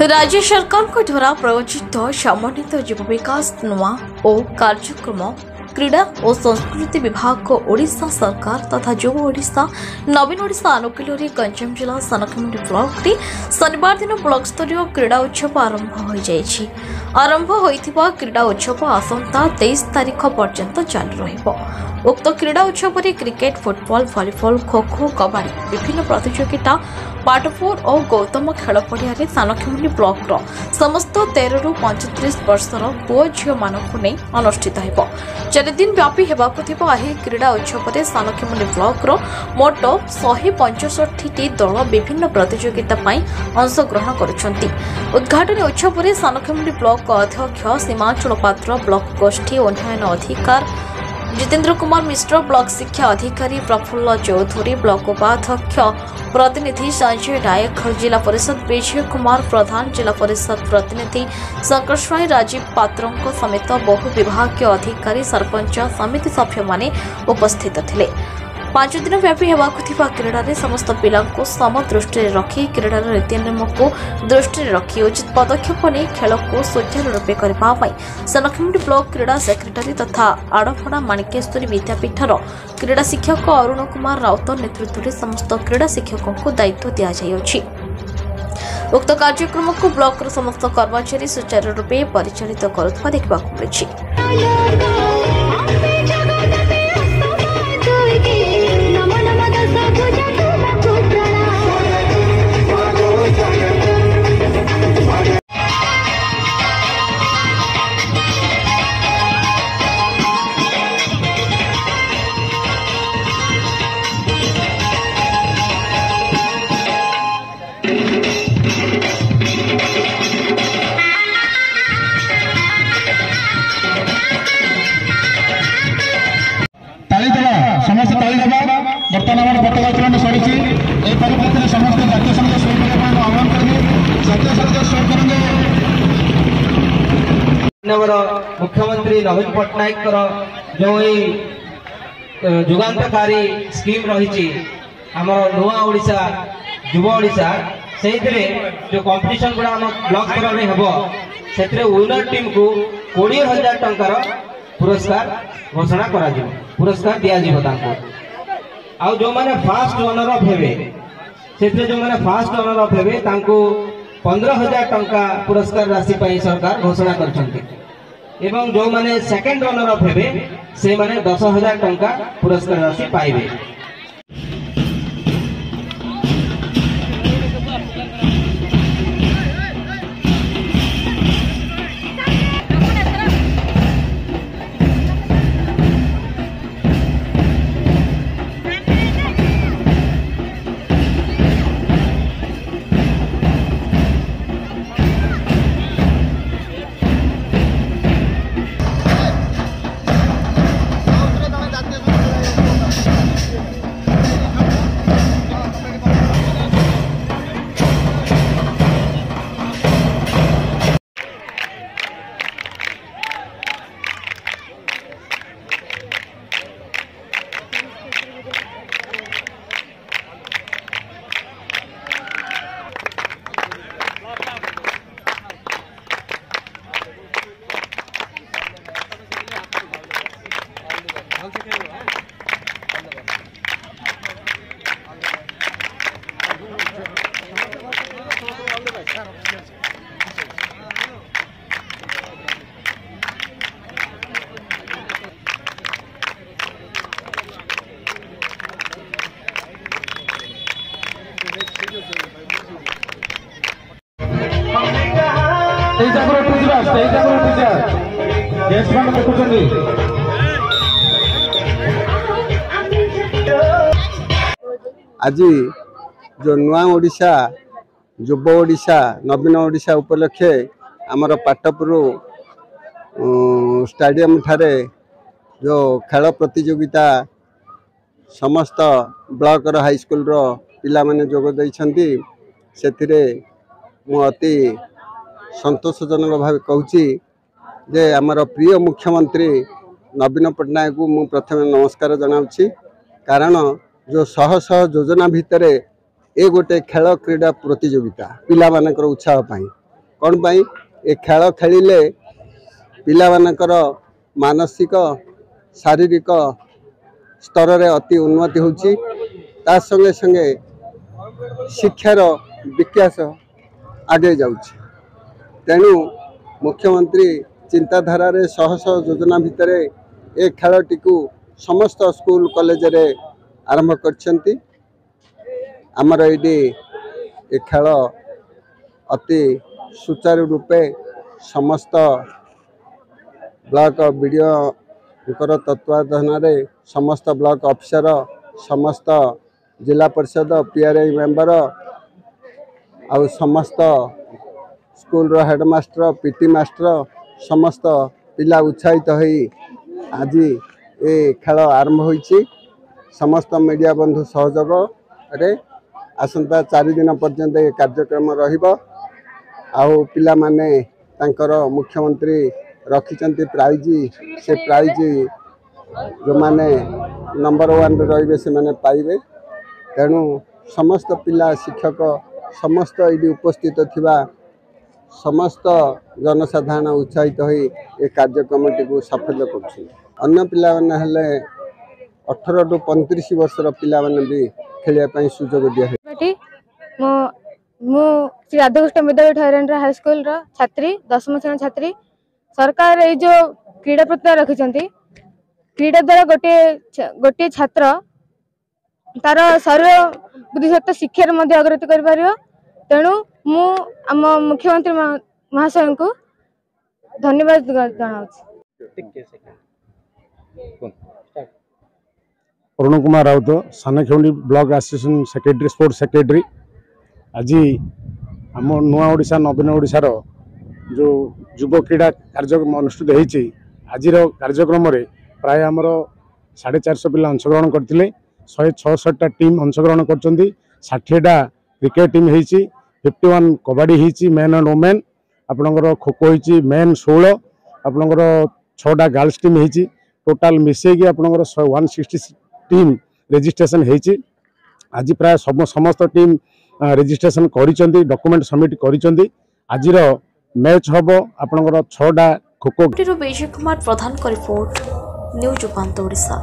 राज्य सरकार द्वारा प्रायोजित समन्वित जीव विकास नुआ और कार्यक्रम क्रीड़ा और संस्कृति विभाग ओडिशा सरकार तथा युव ओडिशा नवीन ओडिशा आनुकूल्य गंजाम जिला सानखमुंडी ब्लॉक रे शनिवार दिन ब्लॉक स्तरीय क्रीड़ा उत्सव आरंभ होइथिबा क्रीड़ा उत्सव आसंता 23 तारिख पर्यंत चालू रहिबो। उक्त क्रीड़ा उत्सव में cricket football volleyball kho kho कबाड़ी विभिन्न प्रतियोगिता पाटपुर और गौतम खेल पड़िया सानखमुंडी ब्लॉक रो समस्त 13 रु 35 वर्षर पुओ झील मानक नहीं अनुष्ठित हो 4 दिन व्यापी होगा क्रीड़ा उत्सव में सानखमुंडी ब्लॉक रो मोट 165 दल विभिन्न प्रतियोगिता अंशग्रहण करुछंती। उद्घाटन उत्सव में सानखमुंडी ब्लॉक अध्यक्ष सीमांचल पात्र ब्लॉक गोष्ठी उन्नयन अधिकार जितेंद्र कुमार मिश्र ब्लॉक शिक्षा अधिकारी प्रफुल्ल चौधरी ब्लॉक उपाध्यक्ष प्रतिनिधि संजय नायक जिला परिषद विजय कुमार प्रधान जिला परिषद प्रतिनिधि शंकर स्वाई राजीव पात्रों समेत बहु विभाग अधिकारी सरपंच समिति सभ्य माने उपस्थित थिले। 5 दिन व्यापी होगा क्रीड़ा में समस्त पिला सम दृष्टि रखी क्रीड़ा नीतिनियम को दृष्टि रखी उचित पदक्षेप नहीं खेल को सुचारू रूपे करने सानखमुंडी ब्लॉक क्रीड़ा सेक्रेटारी तथा आड़फड़ा माणिकेश्वरी विद्यापीठर क्रीड़ा शिक्षक अरुण कुमार राउत नेतृत्व में समस्त क्रीड़ा शिक्षकों को दायित्व दि जाइए। उक्त कार्यक्रम को ब्लॉक समस्त कर्मचारी सुचारू रूपे परिचालित करुवा देखा मिली। समस्त ताली देवा बर्तमान पताका उत्तोलन सरी परिप्रेक्षी समस्त जातीय संघ शो करने आह्वान करेंगे। जातीय संघ शो करेंगे मुख्यमंत्री नवीन पट्टनायक जो जुगांतकारी स्कीम रही नुआ ओडिशा युव ओडिशा से जो कंपटीशन गुड़ा आम ब्लॉक स्तर में हम से विनर टीम को 20,000 टंकार पुरस्कार घोषणा करा पुरस्कार दिया आउ जो माने फास्ट रनर अफ हेबे से जो माने फास्ट रनर अफ हेबे तांको 15,000 टंका पुरस्कार राशि पाई सरकार घोषणा करछंती एवं जो माने सेकंड रनर अफ हेबे से माने 10,000 टंका पुरस्कार राशि पाइबे। आज जो नुआ ओडिशा युव ओडिशा नवीन ओडिशा उपलक्षे आमर पाटपुर स्टेडियम ठारे जो खेल प्रतियोगिता समस्त ब्लॉक हाईस्कूल पिला माने जोग दैछंती से मु अति संतोषजनक भाव कहूँ जे आमर प्रिय मुख्यमंत्री नवीन पट्टनायक को मु प्रथम नमस्कार जनाऊँगी कारण जो शह शह योजना भितर ए गोटे खेल क्रीड़ा प्रतियोगिता पिला मानकर उत्साह पाई कौन पाई ए खेल खेलिले पिलामानकर मानसिक शारीरिक स्तर रे अति उन्नति होची ता संगे संगे शिक्षार विकास आगे जाउची तेणु मुख्यमंत्री चिंताधारा रे शह शह योजना भितर ए खेलटी को समस्त स्कूल कॉलेज रे आरंभ करछंती आमर एडी ए खेल अति सुचारू रूपे समस्त ब्लॉक वीडियो तत्वाधान रे समस्त ब्लॉक ऑफिसर समस्त जिला परिषद पीआरआई मेंबर आउ समस्त स्कूल रो हेडमास्टर पीटी मास्टर समस्त पिला उत्साहित होई आज ए खेल आरंभ होईची समस्त मीडिया बंधु सहयोग रे आसंता 4 दिन पर्यंत ए कार्यक्रम रहिबो आउ पिला माने तांकर मुख्यमंत्री रखिचंती प्राइज से प्राइज जो माने नंबर 1 रहिबे से माने पाइबे तेणु समस्त पिला शिक्षक समस्त इडी उपस्थित थिबा समस्त जनसाधारण उत्साहित होई ए कार्यक्रम को सफल करछि अन्य पिला माने हले 18 टू 35 वर्षर पिला माने भी खेलिया पई सुजोग दिया है मु श्री राधाकृष्ण विद्यालय ठहरेंद्र हाई स्कूल रो छात्री 10वीं श्रेणी छात्री सरकार ये जो क्रीड़ा प्रतिभा रखिछंती क्रीड़ा द्वारा गोटे छात्र तार शरीर बुद्धि सहित शिक्षा मध्ये अग्रगति कर पारियो तेणु मु आम मुख्यमंत्री महाशय को धन्यवाद जनाउछि। Arun Kumar Raut Sanakhemundi block association secretary sports secretary आज आम नुआ ओडिशा नवीन ओडिशार जो युव क्रीड़ा कार्यक्रम अनुष्ठित होती आज कार्यक्रम प्राय आमर 450 पिला अंशग्रहण करते 166टा टीम अंशग्रहण कर 60टा क्रिकेट टीम होती 51 कबड्डी होती मेन एंड वुमेन आपणकर खो खो होती मेन 16 आपणकर 6टा गर्ल्स टीम होती टोटाल मिसेकी आपणकर 160 टीम रेजिस्ट्रेशन होती आज प्राय समस्त टीम रेजिस्ट्रेशन करिसेंती डॉक्यूमेंट सबमिट करिसेंती आज मैच हम आपणकर 6टा खो खो विजय कुमार प्रधान का रिपोर्ट न्यूज उपांत ओडिशा।